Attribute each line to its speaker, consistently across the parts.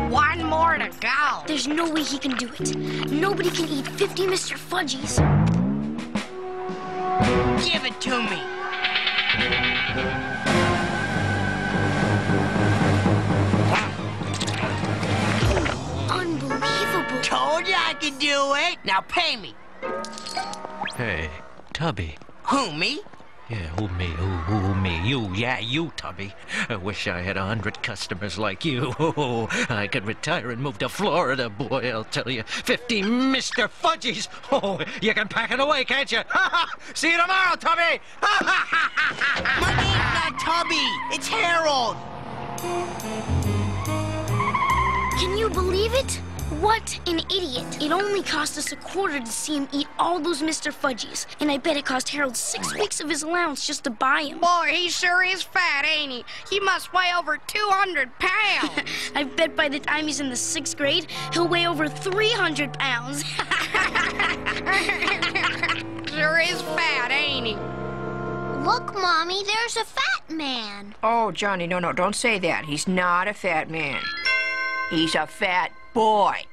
Speaker 1: One more to go.
Speaker 2: There's no way he can do it. Nobody can eat 50 Mr. Fudgies.
Speaker 1: Give it to me.
Speaker 2: Unbelievable.
Speaker 1: Told you I could do it. Now pay me.
Speaker 3: Hey, Tubby.
Speaker 1: Who, me?
Speaker 3: Yeah, who me? Who me? You, yeah, you, Tubby. I wish I had 100 customers like you. Oh, I could retire and move to Florida, boy, I'll tell you. 50 Mr. Fudgies. Oh, you can pack it away, can't you? See you tomorrow, Tubby.
Speaker 1: My name's not Tubby. It's Harold.
Speaker 2: Can you believe it? What an idiot. It only cost us $0.25 to see him eat all those Mr. Fudgies. And I bet it cost Harold 6 weeks of his allowance just to buy him.
Speaker 4: Boy, he sure is fat, ain't he? He must weigh over 200 pounds.
Speaker 2: I bet by the time he's in the 6th grade, he'll weigh over 300 pounds.
Speaker 4: Sure is fat, ain't he?
Speaker 5: Look, Mommy, there's a fat man.
Speaker 4: Oh, Johnny, no, don't say that. He's not a fat man. He's a fat boy.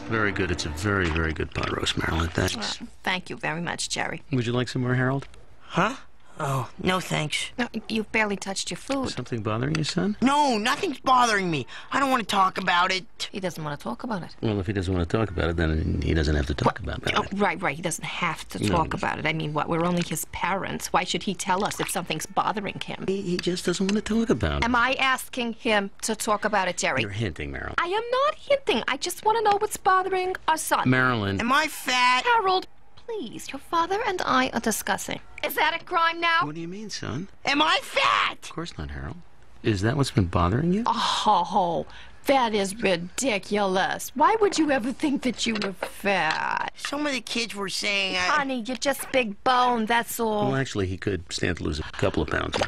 Speaker 6: Very good. It's a very, very good pot roast, Marilyn. Thanks.
Speaker 7: Thank you very much, Jerry.
Speaker 6: Would you like some more, Harold?
Speaker 1: Huh? Oh, no thanks.
Speaker 7: No, you've barely touched your food.
Speaker 6: Is something bothering you, son?
Speaker 1: No, nothing's bothering me. I don't want to talk about it.
Speaker 7: He doesn't want to talk about it.
Speaker 6: Well, if he doesn't want to talk about it, then he doesn't have to talk about it.
Speaker 7: Oh, right. He doesn't have to talk about it. I mean, what? We're only his parents. Why should he tell us if something's bothering him?
Speaker 6: He just doesn't want to talk about it.
Speaker 7: Am I asking him to talk about it, Jerry?
Speaker 6: You're hinting, Marilyn.
Speaker 7: I am not hinting. I just want to know what's bothering our son.
Speaker 6: Marilyn.
Speaker 1: Am I fat?
Speaker 7: Harold, please. Your father and I are discussing. Is that a crime now?
Speaker 6: What do you mean, son?
Speaker 1: Am I fat?
Speaker 6: Of course not, Harold. Is that what's been bothering you?
Speaker 7: Oh, that is ridiculous. Why would you ever think that you were fat?
Speaker 1: Some of the kids were saying
Speaker 7: Honey, you're just big bone, that's all.
Speaker 6: Well, actually, he could stand to lose a couple of pounds.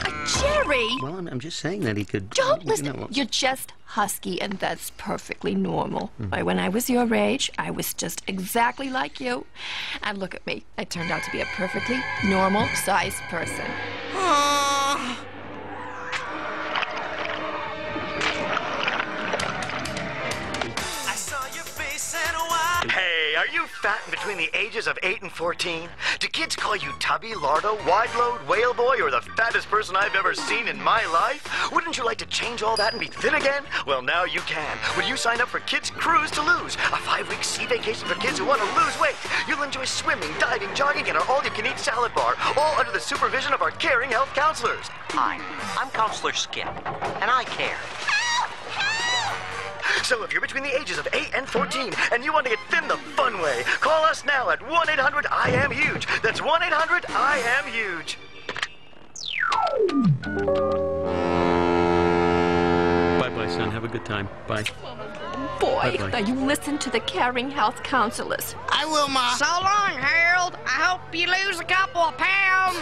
Speaker 7: Jerry!
Speaker 6: Well, I'm just saying that he could...
Speaker 7: Don't listen. You're just husky, and that's perfectly normal. When I was your age, I was just exactly like you. And look at me. I turned out to be a perfectly normal-sized person.
Speaker 8: Hey, are you fat in between the ages of 8 and 14? Do kids call you Tubby, Lardo, Wide Load, Whale Boy, or the fattest person I've ever seen in my life? Wouldn't you like to change all that and be thin again? Well, now you can. When you sign up for Kids Cruise to Lose, a 5-week sea vacation for kids who want to lose weight. You'll enjoy swimming, diving, jogging, and an all-you-can-eat salad bar, all under the supervision of our caring health counselors.
Speaker 9: Hi, I'm Counselor Skip, and I care.
Speaker 8: So if you're between the ages of 8 and 14 and you want to get thin the fun way, call us now at 1-800-I-AM-HUGE. That's 1-800-I-AM-HUGE.
Speaker 6: Bye-bye, son. Have a good time. Bye.
Speaker 7: Boy,
Speaker 6: Bye-bye.
Speaker 7: now you listen to the caring health counselors.
Speaker 1: I will, Ma.
Speaker 4: So long, Harold. I hope you lose a couple of pounds.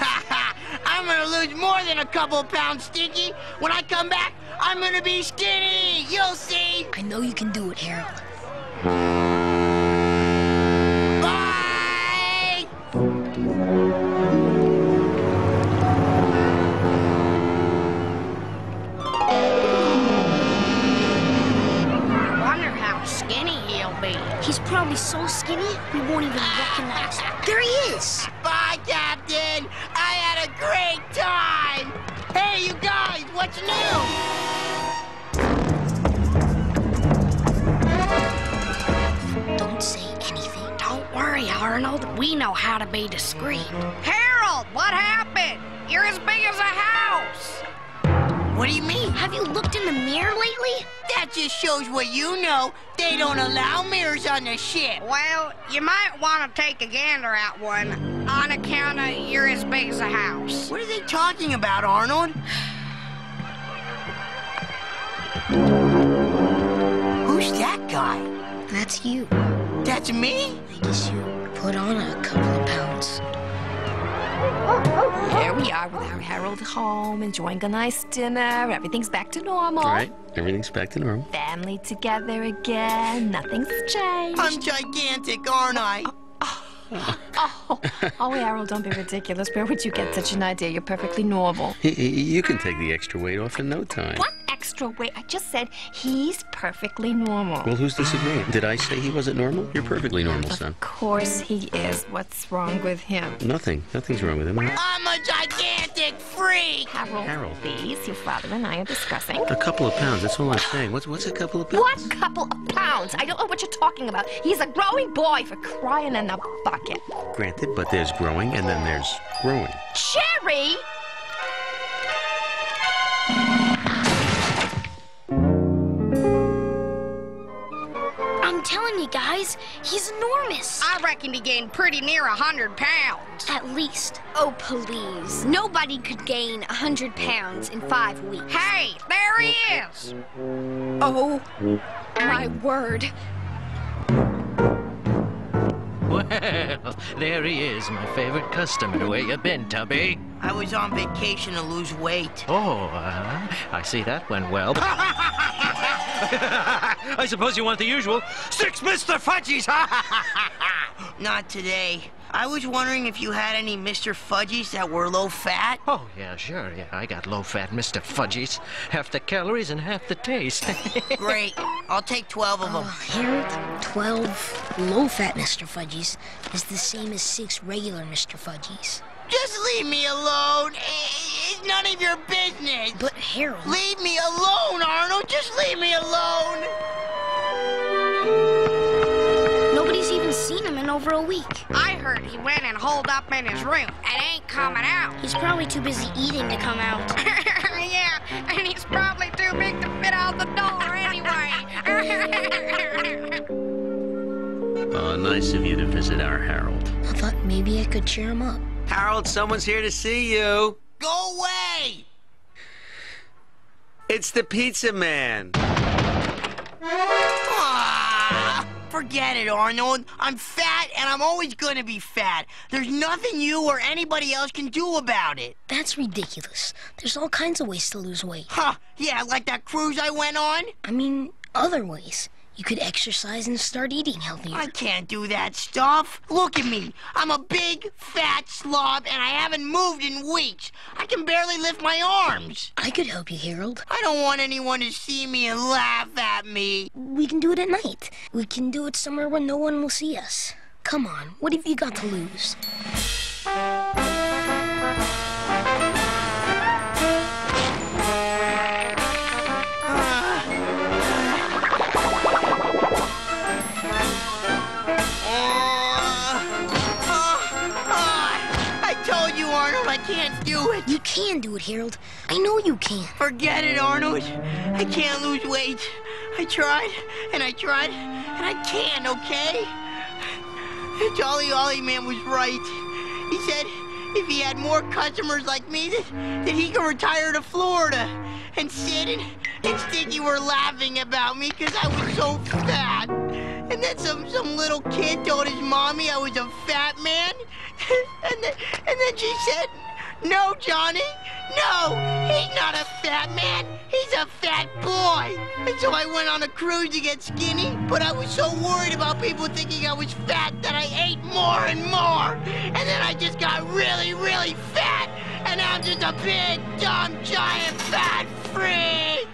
Speaker 1: I'm gonna lose more than a couple of pounds, Stinky. When I come back, I'm gonna be skinny. You'll see.
Speaker 2: I know you can do it, Harold.
Speaker 1: Bye!
Speaker 4: I wonder how skinny he'll be.
Speaker 2: He's probably so skinny, we won't even recognize him. There he is.
Speaker 1: Bye, Captain. I had a great time. Hey, you guys, what's new?
Speaker 2: Don't say anything.
Speaker 4: Don't worry, Arnold. We know how to be discreet. Harold, what happened? You're as big as a house.
Speaker 1: What do you mean?
Speaker 2: Have you looked in the mirror lately?
Speaker 1: That just shows what you know. They don't allow mirrors on the ship.
Speaker 4: Well, you might want to take a gander at one on account of you're as big as a house.
Speaker 1: What are they talking about, Arnold? Who's that guy?
Speaker 2: That's you.
Speaker 1: That's me?
Speaker 2: I guess you put on a couple of pounds.
Speaker 7: Here we are with our Harold home, enjoying a nice dinner. Everything's back to normal.
Speaker 6: Right, everything's back to normal.
Speaker 7: Family together again. Nothing's changed.
Speaker 1: I'm gigantic, aren't I?
Speaker 7: Oh, Harold, don't be ridiculous. Where would you get such an idea? You're perfectly normal.
Speaker 6: You can take the extra weight off in no time.
Speaker 7: What extra weight? I just said he's perfectly normal.
Speaker 6: Well, who's disagreeing? Did I say he wasn't normal? You're perfectly normal, son.
Speaker 7: Of course he is. What's wrong with him?
Speaker 6: Nothing. Nothing's wrong with him.
Speaker 1: I'm a gigantic freak!
Speaker 7: Harold, please. Your father and I are discussing.
Speaker 6: A couple of pounds, that's all I'm saying. What's a couple of pounds?
Speaker 7: What couple of pounds? I don't know what you're talking about. He's a growing boy, for crying in a bucket.
Speaker 6: Granted, but there's growing and then there's growing.
Speaker 7: Cherry!
Speaker 2: I'm telling you guys, he's enormous.
Speaker 4: I reckon he gained pretty near 100 pounds.
Speaker 2: At least.
Speaker 5: Oh, please. Nobody could gain 100 pounds in 5 weeks.
Speaker 4: Hey, there he is.
Speaker 5: Oh, my word.
Speaker 3: Well, there he is, my favorite customer. Where you been, Tubby?
Speaker 1: I was on vacation to lose weight.
Speaker 3: Oh, I see that went well. I suppose you want the usual 6 Mr. Fudgies.
Speaker 1: Not today. I was wondering if you had any Mr. Fudgies that were low fat.
Speaker 3: Oh, yeah, sure. Yeah, I got low-fat Mr. Fudgies. Half the calories and half the taste.
Speaker 1: Great. I'll take 12 of them.
Speaker 2: Harold, 12 low-fat Mr. Fudgies is the same as 6 regular Mr. Fudgies.
Speaker 1: Just leave me alone. It's none of your business.
Speaker 2: But Harold...
Speaker 1: Leave me alone, Arnold. Just leave me alone.
Speaker 2: Nobody's even seen him in over a week.
Speaker 4: I heard he went and holed up in his room and ain't coming out.
Speaker 2: He's probably too busy eating to come out.
Speaker 4: Yeah, and he's probably too big to fit out the door anyway.
Speaker 6: Nice of you to visit our Harold.
Speaker 2: I thought maybe I could cheer him up.
Speaker 10: Harold, someone's here to see you.
Speaker 1: Go away.
Speaker 10: It's the pizza man.
Speaker 1: Forget it, Arnold. I'm fat, and I'm always gonna be fat. There's nothing you or anybody else can do about it.
Speaker 2: That's ridiculous. There's all kinds of ways to lose weight.
Speaker 1: Huh, yeah, like that cruise I went on?
Speaker 2: I mean, other ways. You could exercise and start eating healthier.
Speaker 1: I can't do that stuff. Look at me. I'm a big, fat slob, and I haven't moved in weeks. I can barely lift my arms.
Speaker 2: I could help you, Harold.
Speaker 1: I don't want anyone to see me and laugh at me.
Speaker 2: We can do it at night. We can do it somewhere where no one will see us. Come on, what have you got to lose?
Speaker 1: I can't do it.
Speaker 2: You can do it, Harold. I know you can.
Speaker 1: Forget it, Arnold. I can't lose weight. I tried, and I tried, and I can't, okay? Jolly Ollie Man was right. He said if he had more customers like me, that he could retire to Florida. And Sid and Sticky were laughing about me because I was so fat. And then some little kid told his mommy I was a fat man. And then she said, "No, Johnny, no, he's not a fat man. He's a fat boy." And so I went on a cruise to get skinny, but I was so worried about people thinking I was fat that I ate more and more. And then I just got really, really fat. And now I'm just a big, dumb, giant, fat freak.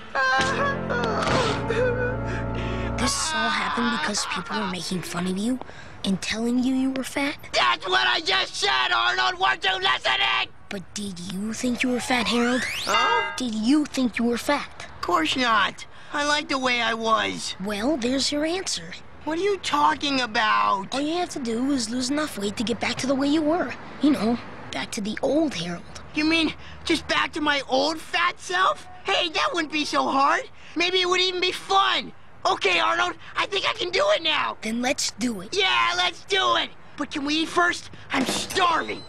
Speaker 2: This all happened because people were making fun of you and telling you were fat?
Speaker 1: That's what I just said, Arnold! Weren't you listening?
Speaker 2: But did you think you were fat, Harold?
Speaker 1: Huh?
Speaker 2: Did you think you were fat?
Speaker 1: Of course not. I like the way I was.
Speaker 2: Well, there's your answer.
Speaker 1: What are you talking about?
Speaker 2: All you have to do is lose enough weight to get back to the way you were. You know, back to the old Harold.
Speaker 1: You mean just back to my old fat self? Hey, that wouldn't be so hard. Maybe it would even be fun. Okay, Arnold, I think I can do it now.
Speaker 2: Then let's do it.
Speaker 1: Yeah, let's do it. But can we eat first? I'm starving.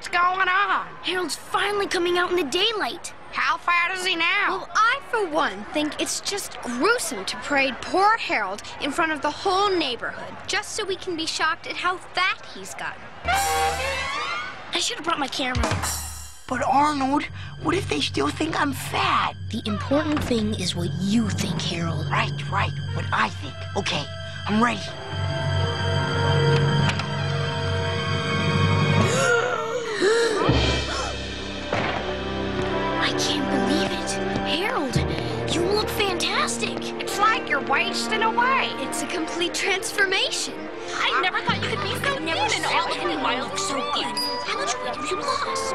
Speaker 4: What's going on?
Speaker 2: Harold's finally coming out in the daylight.
Speaker 4: How fat is he now?
Speaker 5: Well, I, for one, think it's just gruesome to parade poor Harold in front of the whole neighborhood, just so we can be shocked at how fat he's gotten.
Speaker 2: I should have brought my camera.
Speaker 1: But Arnold, what if they still think I'm fat?
Speaker 2: The important thing is what you think, Harold.
Speaker 1: Right, what I think. Okay, I'm ready.
Speaker 2: I can't believe it. Harold, you look fantastic.
Speaker 4: It's like you're wasting away.
Speaker 5: It's a complete transformation.
Speaker 11: I never thought you could be so thin and all of you
Speaker 2: look so good. How much weight have you lost?